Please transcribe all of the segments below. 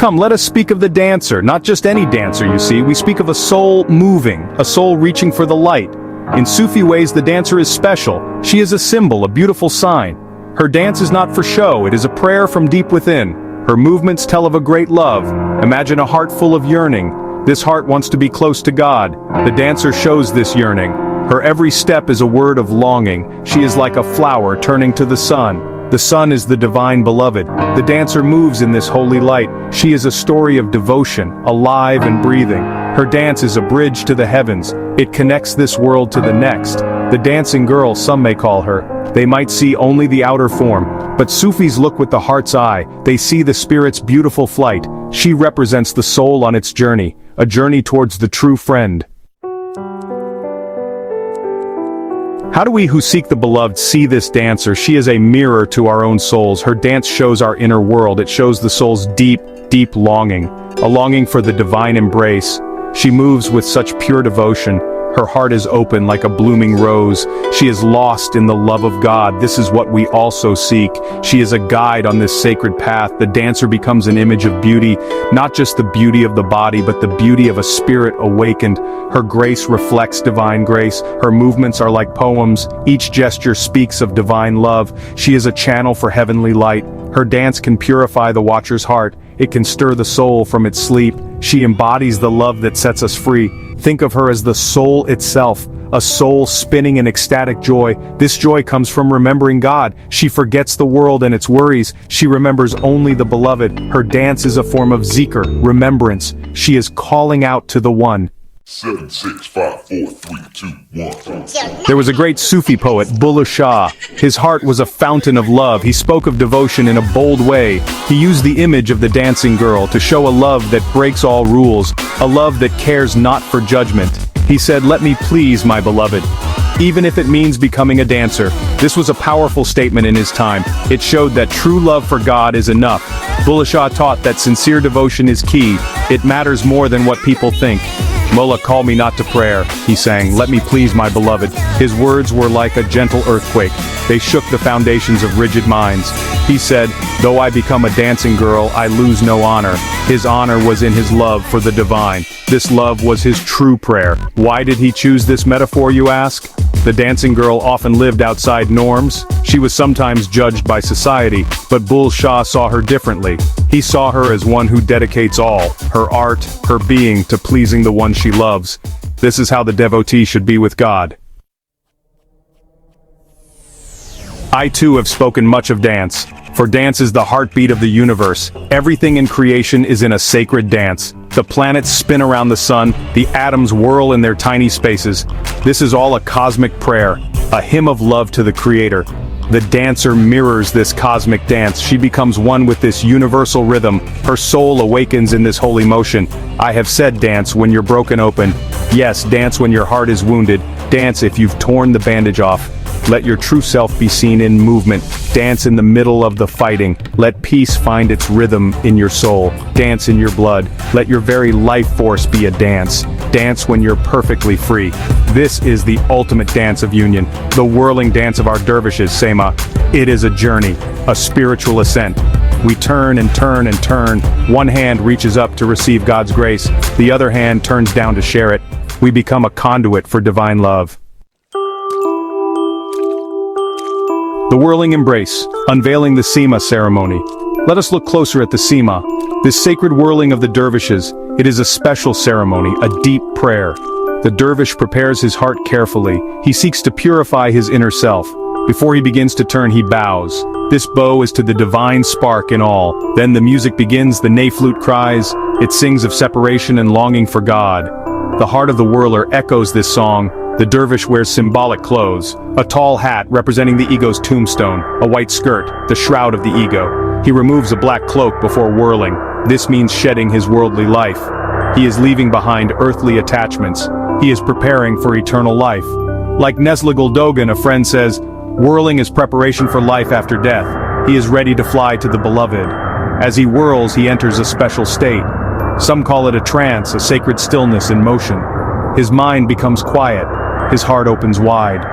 Come, let us speak of the dancer, not just any dancer, you see. We speak of a soul moving, a soul reaching for the light. In Sufi ways, the dancer is special. She is a symbol, a beautiful sign. Her dance is not for show, it is a prayer from deep within. Her movements tell of a great love. Imagine a heart full of yearning. This heart wants to be close to God. The dancer shows this yearning. Her every step is a word of longing. She is like a flower turning to the sun. The sun is the divine beloved. The dancer moves in this holy light. She is a story of devotion, alive and breathing. Her dance is a bridge to the heavens. It connects this world to the next. The dancing girl, some may call her. They might see only the outer form, but Sufis look with the heart's eye. They see the spirit's beautiful flight. She represents the soul on its journey, a journey towards the true friend. How do we who seek the beloved see this dancer? She is a mirror to our own souls. Her dance shows our inner world. It shows the soul's deep, deep longing, a longing for the divine embrace. She moves with such pure devotion. Her heart is open like a blooming rose. She is lost in the love of God. This is what we also seek. She is a guide on this sacred path. The dancer becomes an image of beauty, not just the beauty of the body, but the beauty of a spirit awakened. Her grace reflects divine grace. Her movements are like poems. Each gesture speaks of divine love. She is a channel for heavenly light. Her dance can purify the watcher's heart. It can stir the soul from its sleep. She embodies the love that sets us free. Think of her as the soul itself, a soul spinning in ecstatic joy. This joy comes from remembering God. She forgets the world and its worries. She remembers only the beloved. Her dance is a form of zikr, remembrance. She is calling out to the one. 7, 6, 5, 4, 3, 2, 1. There was a great Sufi poet, Bulleh Shah. His heart was a fountain of love. He spoke of devotion in a bold way. He used the image of the dancing girl to show a love that breaks all rules, a love that cares not for judgment. He said, "Let me please my beloved," even if it means becoming a dancer. This was a powerful statement in his time. It showed that true love for God is enough. Bulleh Shah taught that sincere devotion is key. It matters more than what people think. "Mullah, call me not to prayer," he sang, "let me please my beloved." His words were like a gentle earthquake. They shook the foundations of rigid minds. He said, "Though I become a dancing girl, I lose no honor." His honor was in his love for the divine. This love was his true prayer. Why did he choose this metaphor, you ask? The dancing girl often lived outside norms. She was sometimes judged by society, but Bulleh Shah saw her differently. He saw her as one who dedicates all, her art, her being, to pleasing the one she loves. This is how the devotee should be with God. I too have spoken much of dance, for dance is the heartbeat of the universe. Everything in creation is in a sacred dance. The planets spin around the sun, the atoms whirl in their tiny spaces. This is all a cosmic prayer, a hymn of love to the Creator. The dancer mirrors this cosmic dance. She becomes one with this universal rhythm. Her soul awakens in this holy motion. I have said dance when you're broken open. Yes, dance when your heart is wounded. Dance if you've torn the bandage off. Let your true self be seen in movement. Dance in the middle of the fighting. Let peace find its rhythm in your soul. Dance in your blood. Let your very life force be a dance. Dance when you're perfectly free. This is the ultimate dance of union. The whirling dance of our dervishes, Sema. It is a journey, a spiritual ascent. We turn and turn and turn. One hand reaches up to receive God's grace. The other hand turns down to share it. We become a conduit for divine love. The whirling embrace, unveiling the Sema ceremony. Let us look closer at the Sema. This sacred whirling of the dervishes, it is a special ceremony, a deep prayer. The dervish prepares his heart carefully. He seeks to purify his inner self. Before he begins to turn, he bows. This bow is to the divine spark in all. Then the music begins, the ney flute cries. It sings of separation and longing for God. The heart of the whirler echoes this song. The dervish wears symbolic clothes, a tall hat representing the ego's tombstone, a white skirt, the shroud of the ego. He removes a black cloak before whirling. This means shedding his worldly life. He is leaving behind earthly attachments. He is preparing for eternal life. Like Neslegul Dogan, a friend says, whirling is preparation for life after death. He is ready to fly to the beloved. As he whirls, he enters a special state. Some call it a trance, a sacred stillness in motion. His mind becomes quiet. His heart opens wide.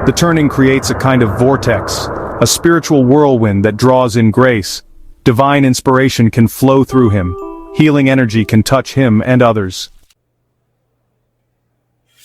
The turning creates a kind of vortex, a spiritual whirlwind that draws in grace. Divine inspiration can flow through him. Healing energy can touch him and others.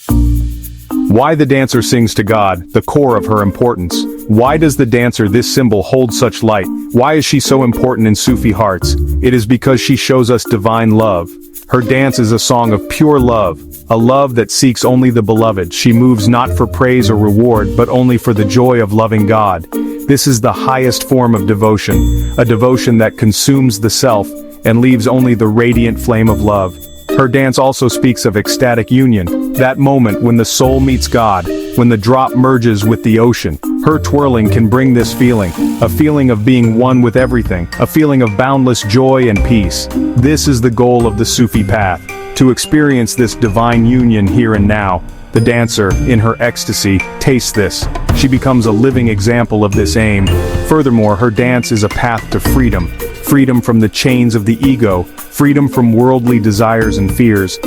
Why the dancer sings to God, the core of her importance. Why does the dancer, this symbol, hold such light? Why is she so important in Sufi hearts? It is because she shows us divine love. Her dance is a song of pure love, a love that seeks only the beloved. She moves not for praise or reward, but only for the joy of loving God. This is the highest form of devotion, a devotion that consumes the self and leaves only the radiant flame of love. Her dance also speaks of ecstatic union, that moment when the soul meets God, when the drop merges with the ocean. Her twirling can bring this feeling, a feeling of being one with everything, a feeling of boundless joy and peace. This is the goal of the Sufi path, to experience this divine union here and now. The dancer, in her ecstasy, tastes this. She becomes a living example of this aim. Furthermore, her dance is a path to freedom. Freedom from the chains of the ego, freedom from worldly desires and fears.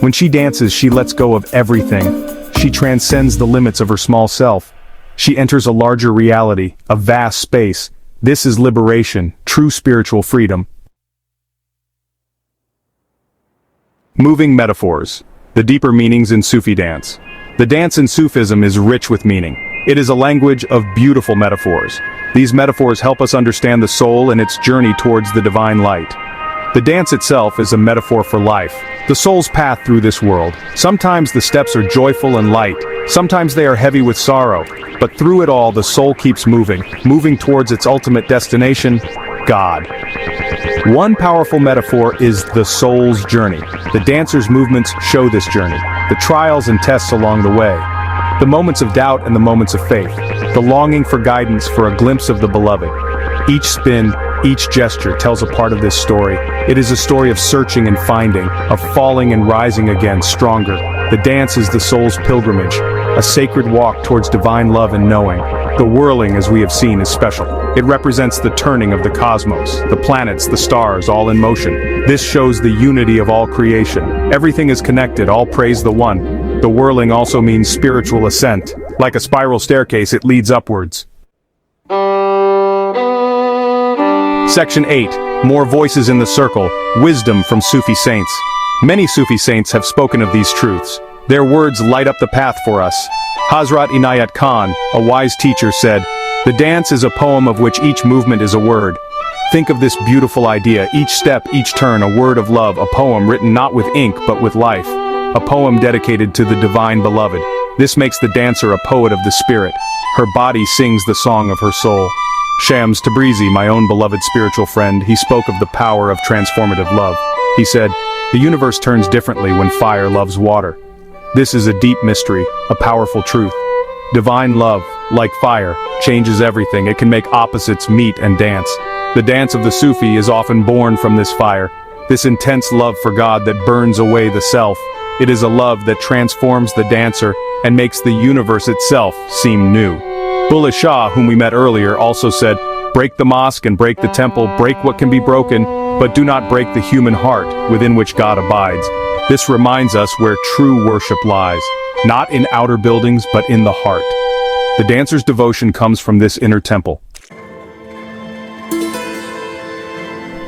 When she dances, she lets go of everything. She transcends the limits of her small self. She enters a larger reality, a vast space. This is liberation, true spiritual freedom. Moving metaphors. The deeper meanings in Sufi dance. The dance in Sufism is rich with meaning. It is a language of beautiful metaphors. These metaphors help us understand the soul and its journey towards the divine light. The dance itself is a metaphor for life, the soul's path through this world. Sometimes the steps are joyful and light, sometimes they are heavy with sorrow, but through it all the soul keeps moving towards its ultimate destination, God. One powerful metaphor is the soul's journey. The dancer's movements show this journey, the trials and tests along the way, the moments of doubt and the moments of faith, the longing for guidance, for a glimpse of the beloved. Each spin, each gesture tells a part of this story. It is a story of searching and finding, of falling and rising again, stronger. The dance is the soul's pilgrimage, a sacred walk towards divine love and knowing. The whirling, as we have seen, is special. It represents the turning of the cosmos, the planets, the stars, all in motion. This shows the unity of all creation. Everything is connected, all praise the one. The whirling also means spiritual ascent. Like a spiral staircase, it leads upwards. Section 8. More voices in the circle. Wisdom from Sufi saints. Many Sufi saints have spoken of these truths. Their words light up the path for us. Hazrat Inayat Khan, a wise teacher, said, "The dance is a poem of which each movement is a word." Think of this beautiful idea, each step, each turn, a word of love, a poem written not with ink but with life. A poem dedicated to the divine beloved. This makes the dancer a poet of the spirit. Her body sings the song of her soul. Shams Tabrizi, my own beloved spiritual friend, he spoke of the power of transformative love. He said, "The universe turns differently when fire loves water." This is a deep mystery, a powerful truth. Divine love, like fire, changes everything. It can make opposites meet and dance. The dance of the Sufi is often born from this fire, this intense love for God that burns away the self. It is a love that transforms the dancer and makes the universe itself seem new. Bulleh Shah, whom we met earlier, also said, "Break the mosque and break the temple, break what can be broken, but do not break the human heart within which God abides." This reminds us where true worship lies, not in outer buildings but in the heart. The dancer's devotion comes from this inner temple.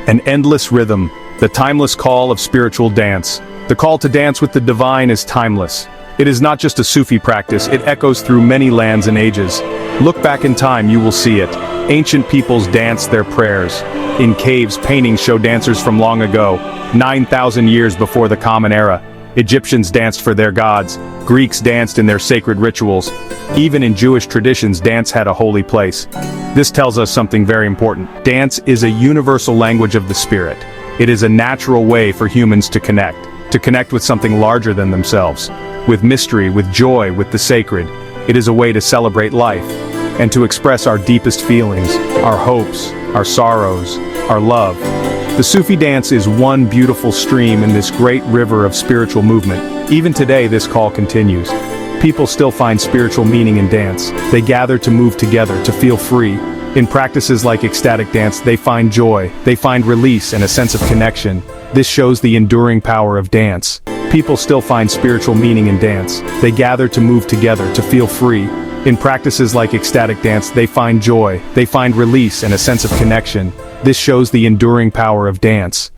An endless rhythm, the timeless call of spiritual dance. The call to dance with the divine is timeless. It is not just a Sufi practice, it echoes through many lands and ages. Look back in time, you will see it. Ancient peoples danced their prayers. In caves, paintings show dancers from long ago, 9,000 years before the Common Era. Egyptians danced for their gods. Greeks danced in their sacred rituals. Even in Jewish traditions, dance had a holy place. This tells us something very important. Dance is a universal language of the spirit. It is a natural way for humans to connect with something larger than themselves, with mystery, with joy, with the sacred. It is a way to celebrate life, and to express our deepest feelings, our hopes, our sorrows, our love. The Sufi dance is one beautiful stream in this great river of spiritual movement. Even today, this call continues. People still find spiritual meaning in dance. They gather to move together, to feel free. In practices like ecstatic dance, they find joy, they find release and a sense of connection. This shows the enduring power of dance. People still find spiritual meaning in dance. They gather to move together, to feel free. In practices like ecstatic dance, they find joy, they find release and a sense of connection. This shows the enduring power of dance.